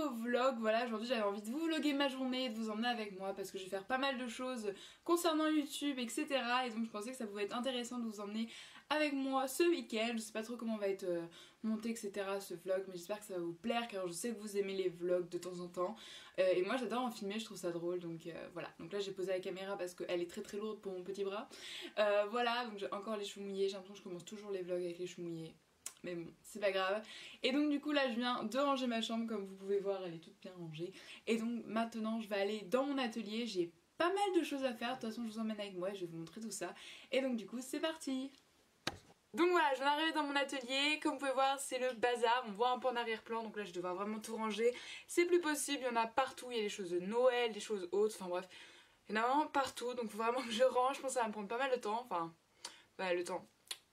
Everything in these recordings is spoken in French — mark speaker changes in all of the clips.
Speaker 1: nouveau vlog. Voilà, aujourd'hui j'avais envie de vous vlogger ma journée et de vous emmener avec moi parce que je vais faire pas mal de choses concernant YouTube, etc. Et donc je pensais que ça pouvait être intéressant de vous emmener avec moi ce week-end. Je sais pas trop comment va être monté, etc. ce vlog, mais j'espère que ça va vous plaire car je sais que vous aimez les vlogs de temps en temps. Et moi j'adore en filmer, je trouve ça drôle, donc voilà. Donc là j'ai posé la caméra parce qu'elle est très lourde pour mon petit bras. Voilà, donc j'ai encore les cheveux mouillés, j'ai l'impression que je commence toujours les vlogs avec les cheveux mouillés. Mais bon, c'est pas grave. Et donc du coup là je viens de ranger ma chambre, comme vous pouvez voir elle est toute bien rangée. Et donc maintenant je vais aller dans mon atelier, j'ai pas mal de choses à faire. De toute façon je vous emmène avec moi et je vais vous montrer tout ça. Et donc du coup c'est parti. Donc voilà, je viens d'arriver dans mon atelier, comme vous pouvez voir c'est le bazar, on voit un peu en arrière-plan, donc là je devrais vraiment tout ranger. C'est plus possible, il y en a partout, il y a des choses de Noël, des choses autres, enfin bref. Il y en a vraiment partout, donc faut vraiment que je range, je pense que ça va me prendre pas mal de temps, enfin, le temps.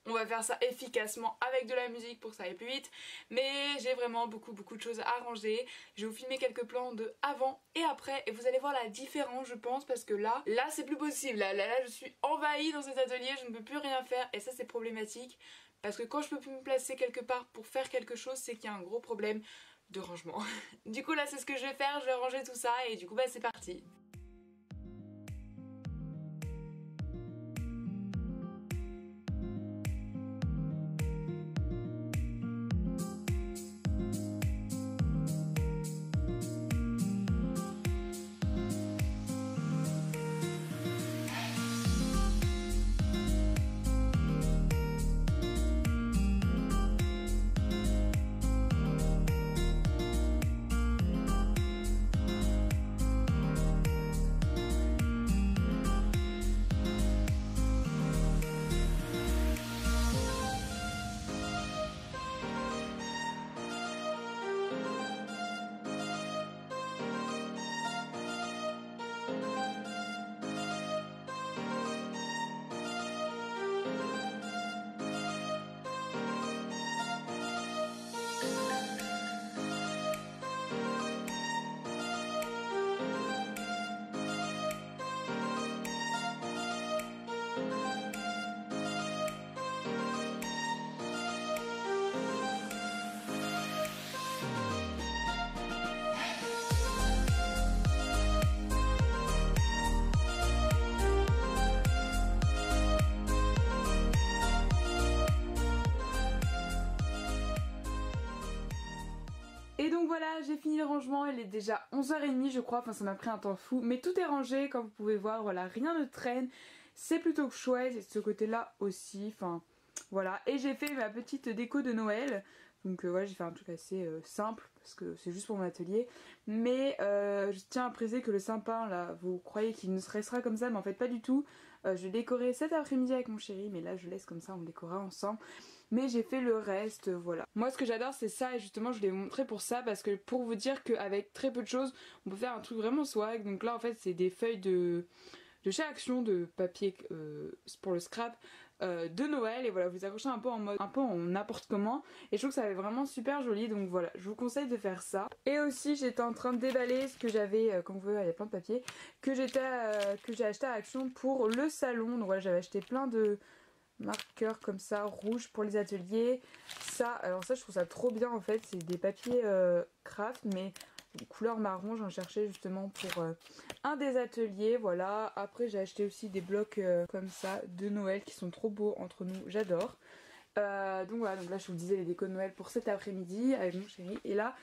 Speaker 1: On va faire ça efficacement avec de la musique pour que ça aille plus vite. Mais j'ai vraiment beaucoup de choses à ranger. Je vais vous filmer quelques plans de avant et après. Et vous allez voir la différence je pense. Parce que là c'est plus possible. Là je suis envahie dans cet atelier. Je ne peux plus rien faire. Et ça c'est problématique. Parce que quand je peux plus me placer quelque part pour faire quelque chose, c'est qu'il y a un gros problème de rangement. Du coup là c'est ce que je vais faire. Je vais ranger tout ça. Et du coup bah c'est parti. Et donc voilà, j'ai fini le rangement, il est déjà 11h30 je crois, enfin ça m'a pris un temps fou. Mais tout est rangé, comme vous pouvez voir, voilà, rien ne traîne. C'est plutôt chouette, et de ce côté là aussi, enfin voilà. Et j'ai fait ma petite déco de Noël. Donc voilà, j'ai fait un truc assez simple, parce que c'est juste pour mon atelier. Mais je tiens à préciser que le sapin là, vous croyez qu'il ne restera comme ça, mais en fait pas du tout. Je vais décorer cet après-midi avec mon chéri, mais là je laisse comme ça, on le décorera ensemble. Mais j'ai fait le reste, voilà. Moi ce que j'adore c'est ça, et justement je voulais vous montrer pour ça, parce que pour vous dire qu'avec très peu de choses on peut faire un truc vraiment swag. Donc là en fait c'est des feuilles de chez Action, de papier pour le scrap de Noël, et voilà, vous accrochez un peu en mode, un peu en n'importe comment, et je trouve que ça va vraiment super joli. Donc voilà, je vous conseille de faire ça. Et aussi j'étais en train de déballer ce que j'avais, comme vous voyez il y a plein de papier que j'ai acheté à Action pour le salon. Donc voilà, j'avais acheté plein de marqueurs comme ça rouges pour les ateliers. Ça, alors ça je trouve ça trop bien en fait, c'est des papiers craft mais couleur marron, j'en cherchais justement pour un des ateliers, voilà. Après j'ai acheté aussi des blocs comme ça de Noël qui sont trop beaux entre nous, j'adore. Donc voilà, donc là je vous disais les décos de Noël pour cet après-midi avec mon chéri. Et là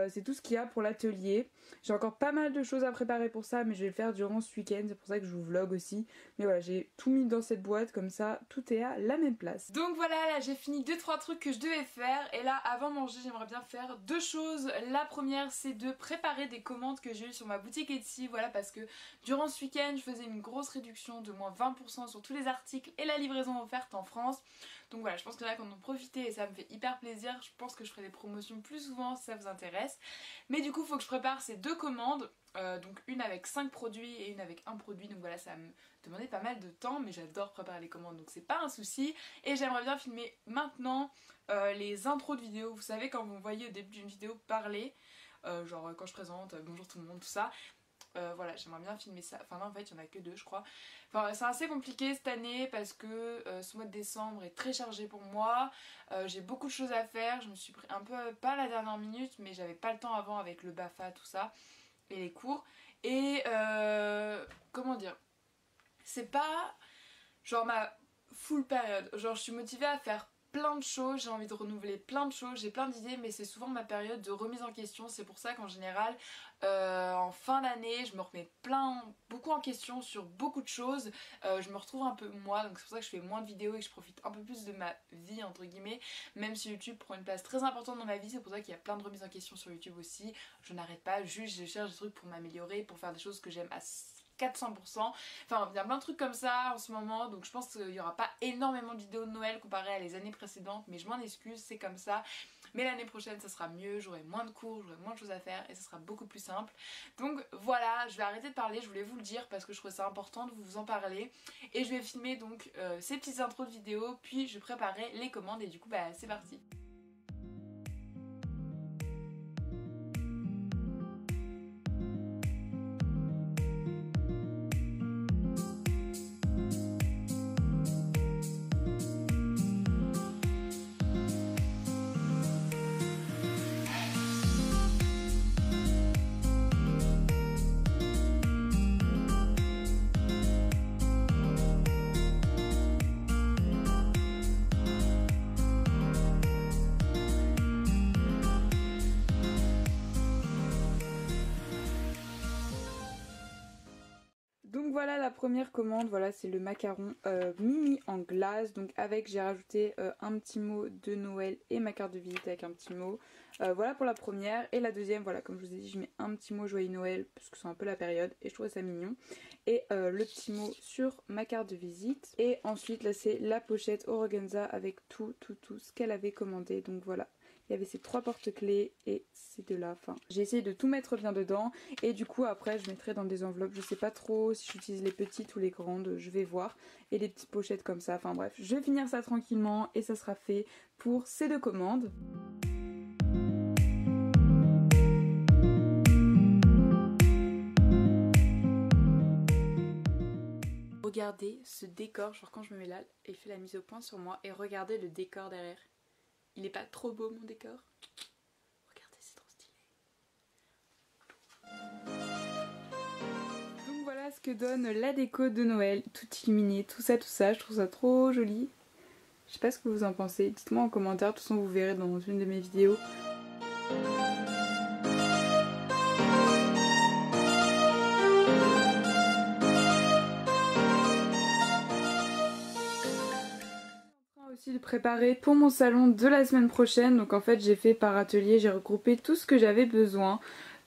Speaker 1: c'est tout ce qu'il y a pour l'atelier. J'ai encore pas mal de choses à préparer pour ça, mais je vais le faire durant ce week-end, c'est pour ça que je vous vlog aussi. Mais voilà, j'ai tout mis dans cette boîte, comme ça tout est à la même place. Donc voilà, là j'ai fini 2-3 trucs que je devais faire. Et là avant de manger j'aimerais bien faire deux choses. La première c'est de préparer des commandes que j'ai eues sur ma boutique Etsy. Voilà, parce que durant ce week-end je faisais une grosse réduction de moins 20% sur tous les articles et la livraison offerte en France. Donc voilà, je pense qu'il y en a qui en ont profité et ça me fait hyper plaisir. Je pense que je ferai des promotions plus souvent si ça vous intéresse. Mais du coup il faut que je prépare ces deux commandes. Donc une avec 5 produits et une avec un produit. Donc voilà, ça me demandait pas mal de temps, mais j'adore préparer les commandes, donc c'est pas un souci. Et j'aimerais bien filmer maintenant les intros de vidéos. Vous savez, quand vous me voyez au début d'une vidéo parler, genre quand je présente bonjour tout le monde, tout ça. Voilà, j'aimerais bien filmer ça. Enfin non, en fait il y en a que 2 je crois. Enfin c'est assez compliqué cette année parce que ce mois de décembre est très chargé pour moi. J'ai beaucoup de choses à faire, je me suis pris un peu, pas à la dernière minute, mais j'avais pas le temps avant avec le BAFA tout ça et les cours. Et comment dire, c'est pas genre ma full période, genre je suis motivée à faire plein de choses, j'ai envie de renouveler plein de choses, j'ai plein d'idées, mais c'est souvent ma période de remise en question. C'est pour ça qu'en général en fin d'année je me remets beaucoup en question sur beaucoup de choses. Je me retrouve un peu moi, donc c'est pour ça que je fais moins de vidéos et que je profite un peu plus de ma vie entre guillemets, même si YouTube prend une place très importante dans ma vie. C'est pour ça qu'il y a plein de remises en question sur YouTube aussi. Je n'arrête pas, juste je cherche des trucs pour m'améliorer, pour faire des choses que j'aime à 400%. Enfin, il y a plein de trucs comme ça en ce moment, donc je pense qu'il n'y aura pas énormément de vidéos de Noël comparé à les années précédentes, mais je m'en excuse, c'est comme ça. Mais l'année prochaine ça sera mieux, j'aurai moins de cours, j'aurai moins de choses à faire et ça sera beaucoup plus simple. Donc voilà, je vais arrêter de parler, je voulais vous le dire parce que je trouvais ça important de vous en parler. Et je vais filmer donc ces petites intros de vidéos, puis je préparerai les commandes et du coup bah c'est parti. Donc voilà la première commande, voilà c'est le macaron mini en glace. Donc avec j'ai rajouté un petit mot de Noël et ma carte de visite avec un petit mot. Voilà pour la première. Et la deuxième, voilà comme je vous ai dit, je mets un petit mot joyeux Noël parce que c'est un peu la période et je trouvais ça mignon. Et le petit mot sur ma carte de visite. Et ensuite là c'est la pochette organza avec tout ce qu'elle avait commandé. Donc voilà. Il y avait ces 3 porte-clés et ces 2 là. Enfin, j'ai essayé de tout mettre bien dedans. Et du coup après je mettrai dans des enveloppes. Je sais pas trop si j'utilise les petites ou les grandes. Je vais voir. Et des petites pochettes comme ça. Enfin bref, je vais finir ça tranquillement. Et ça sera fait pour ces 2 commandes. Regardez ce décor. Genre quand je me mets là, il fait la mise au point sur moi. Et regardez le décor derrière. Il est pas trop beau mon décor? Regardez, c'est trop stylé. Donc voilà ce que donne la déco de Noël, tout illuminé, tout ça, je trouve ça trop joli. Je sais pas ce que vous en pensez, dites-moi en commentaire, de toute façon vous verrez dans une de mes vidéos. Aussi de préparer pour mon salon de la semaine prochaine. Donc en fait j'ai fait par atelier, j'ai regroupé tout ce que j'avais besoin.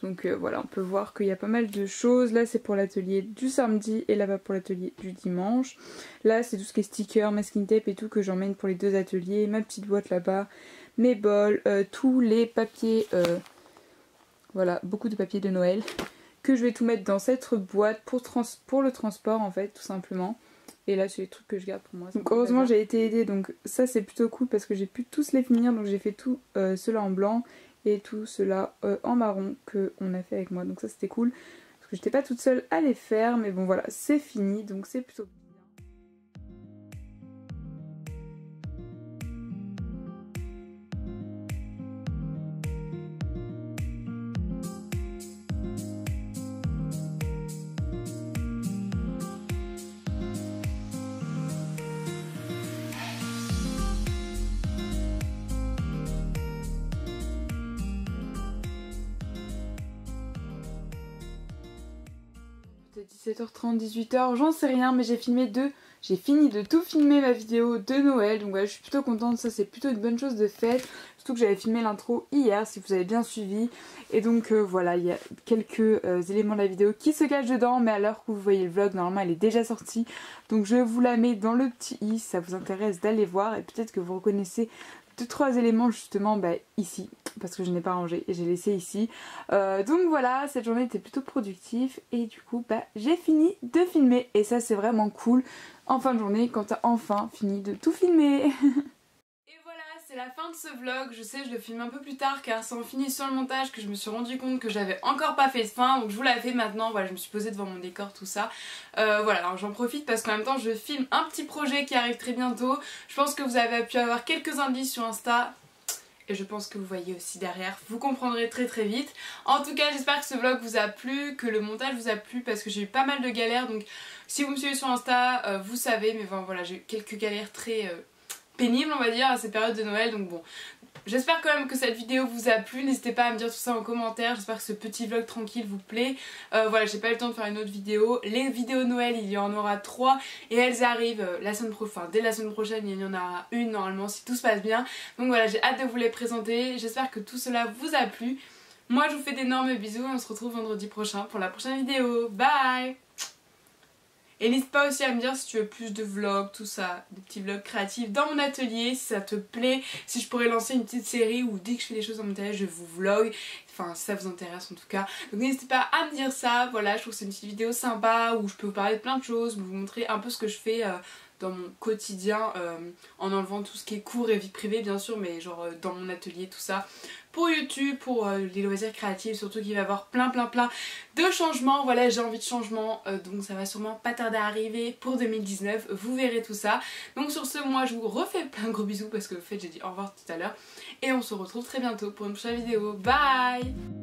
Speaker 1: Donc voilà, on peut voir qu'il y a pas mal de choses. Là c'est pour l'atelier du samedi et là-bas pour l'atelier du dimanche. Là c'est tout ce qui est stickers, masking tape et tout que j'emmène pour les 2 ateliers. Ma petite boîte là-bas, mes bols, tous les papiers, voilà, beaucoup de papiers de Noël. Que je vais tout mettre dans cette boîte pour le transport en fait, tout simplement. Et là c'est les trucs que je garde pour moi. Donc heureusement j'ai été aidée, donc ça c'est plutôt cool parce que j'ai pu tous les finir. Donc j'ai fait tout cela en blanc et tout cela en marron que on a fait avec moi. Donc ça c'était cool parce que j'étais pas toute seule à les faire. Mais bon voilà, c'est fini donc c'est plutôt bien. 17h30, 18h, j'en sais rien, mais j'ai fini de tout filmer ma vidéo de Noël, donc voilà, je suis plutôt contente, ça c'est plutôt une bonne chose de faite, surtout que j'avais filmé l'intro hier, si vous avez bien suivi, et donc voilà, il y a quelques éléments de la vidéo qui se cachent dedans, mais à l'heure où vous voyez le vlog, normalement elle est déjà sortie, donc je vous la mets dans le petit i, si ça vous intéresse d'aller voir, et peut-être que vous reconnaissez 2-3 éléments justement ici parce que je n'ai pas rangé et j'ai laissé ici. Donc voilà, cette journée était plutôt productive et du coup j'ai fini de filmer et ça c'est vraiment cool en fin de journée quand t'as enfin fini de tout filmer. Et voilà, c'est la fin de ce vlog. Je sais, je le filme un peu plus tard car c'est en finissant le montage que je me suis rendu compte que j'avais encore pas fait de fin. Donc je vous la fais maintenant. Voilà, je me suis posée devant mon décor, tout ça. Voilà, alors j'en profite parce qu'en même temps je filme un petit projet qui arrive très bientôt. Je pense que vous avez pu avoir quelques indices sur Insta. Et je pense que vous voyez aussi derrière, vous comprendrez très très vite. En tout cas, j'espère que ce vlog vous a plu, que le montage vous a plu parce que j'ai eu pas mal de galères. Donc si vous me suivez sur Insta, vous savez, mais enfin, voilà, j'ai eu quelques galères très pénibles, on va dire, à cette période de Noël. Donc bon, j'espère quand même que cette vidéo vous a plu. N'hésitez pas à me dire tout ça en commentaire. J'espère que ce petit vlog tranquille vous plaît. Voilà, j'ai pas eu le temps de faire une autre vidéo. Les vidéos Noël, il y en aura 3 et elles arrivent la semaine prochaine. Enfin, dès la semaine prochaine, il y en aura une normalement si tout se passe bien. Donc voilà, j'ai hâte de vous les présenter. J'espère que tout cela vous a plu. Moi, je vous fais d'énormes bisous et on se retrouve vendredi prochain pour la prochaine vidéo. Bye! Et n'hésite pas aussi à me dire si tu veux plus de vlogs, tout ça, des petits vlogs créatifs dans mon atelier, si ça te plaît, si je pourrais lancer une petite série où dès que je fais des choses dans mon atelier, je vous vlog, enfin si ça vous intéresse en tout cas. Donc n'hésitez pas à me dire ça, voilà, je trouve que c'est une petite vidéo sympa où je peux vous parler de plein de choses, vous montrer un peu ce que je fais dans mon quotidien en enlevant tout ce qui est cours et vie privée bien sûr, mais genre dans mon atelier, tout ça. Pour YouTube, pour les loisirs créatifs, surtout qu'il va y avoir plein de changements. Voilà, j'ai envie de changement, donc ça va sûrement pas tarder à arriver pour 2019, vous verrez tout ça. Donc sur ce, moi je vous refais plein de gros bisous parce que en fait j'ai dit au revoir tout à l'heure. Et on se retrouve très bientôt pour une prochaine vidéo. Bye!